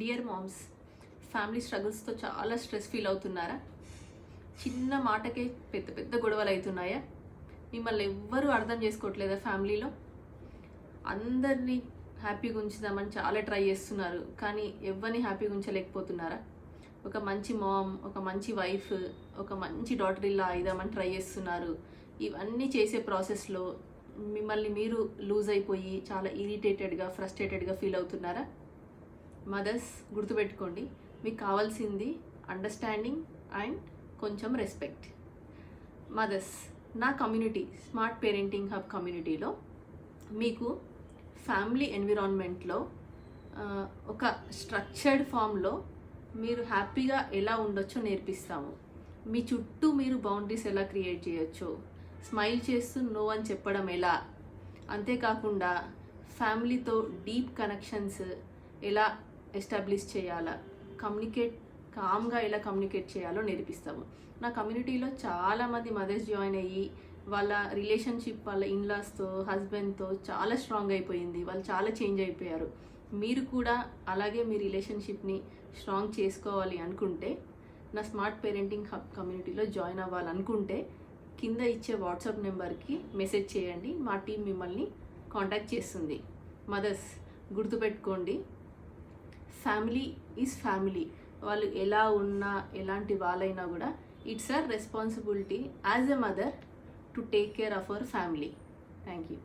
Dear moms, family స్ట్రగుల్స్తో చాలా stress feel అవుతున్నారా? చిన్న మాటకే పెద్ద పెద్ద గొడవలు అవుతున్నాయా? మిమ్మల్ని ఎవ్వరూ అర్థం చేసుకోవట్లేదా? ఫ్యామిలీలో అందరినీ హ్యాపీగా ఉంచుదామని చాలా ట్రై చేస్తున్నారు, కానీ ఎవరిని హ్యాపీగా ఉంచలేకపోతున్నారా? ఒక మంచి మామ్, ఒక మంచి వైఫ్, ఒక మంచి డాటర్ ఇలా అయిదామని ట్రై చేస్తున్నారు. ఇవన్నీ చేసే ప్రాసెస్లో మిమ్మల్ని మీరు లూజ్ అయిపోయి చాలా ఇరిటేటెడ్గా, ఫ్రస్ట్రేటెడ్గా ఫీల్ అవుతున్నారా? మదర్స్, గుర్తుపెట్టుకోండి, మీకు కావాల్సింది అండర్స్టాండింగ్ అండ్ కొంచెం రెస్పెక్ట్. మదర్స్, నా కమ్యూనిటీ స్మార్ట్ పేరెంటింగ్ హబ్ కమ్యూనిటీలో మీకు ఫ్యామిలీ ఎన్విరాన్మెంట్లో ఒక స్ట్రక్చర్డ్ ఫామ్లో మీరు హ్యాపీగా ఎలా ఉండొచ్చో నేర్పిస్తాము. మీ చుట్టూ మీరు బౌండరీస్ ఎలా క్రియేట్ చేయొచ్చో, స్మైల్ చేస్తూ నో అని చెప్పడం ఎలా, అంతేకాకుండా ఫ్యామిలీతో డీప్ కనెక్షన్స్ ఎలా ఎస్టాబ్లిష్ చేయాలా, కామ్గా ఎలా కమ్యూనికేట్ చేయాలో నేర్పిస్తాము. నా కమ్యూనిటీలో చాలామంది మదర్స్ జాయిన్ అయ్యి వాళ్ళ రిలేషన్షిప్ వాళ్ళ ఇన్లాస్తో, హస్బెండ్తో చాలా స్ట్రాంగ్ అయిపోయింది. వాళ్ళు చాలా చేంజ్ అయిపోయారు. మీరు కూడా అలాగే మీ రిలేషన్షిప్ని స్ట్రాంగ్ చేసుకోవాలి అనుకుంటే, నా స్మార్ట్ పేరెంటింగ్ హబ్ కమ్యూనిటీలో జాయిన్ అవ్వాలనుకుంటే కింద ఇచ్చే వాట్సాప్ నెంబర్కి మెసేజ్ చేయండి. మా టీం మిమ్మల్ని కాంటాక్ట్ చేస్తుంది. మదర్స్, గుర్తుపెట్టుకోండి, ఫ్యామిలీ ఈజ్ ఫ్యామిలీ. వాళ్ళు ఎలా ఉన్నా, ఎలాంటి వాళ్ళైనా కూడా it's a responsibility as a mother to take care of our family. Thank you.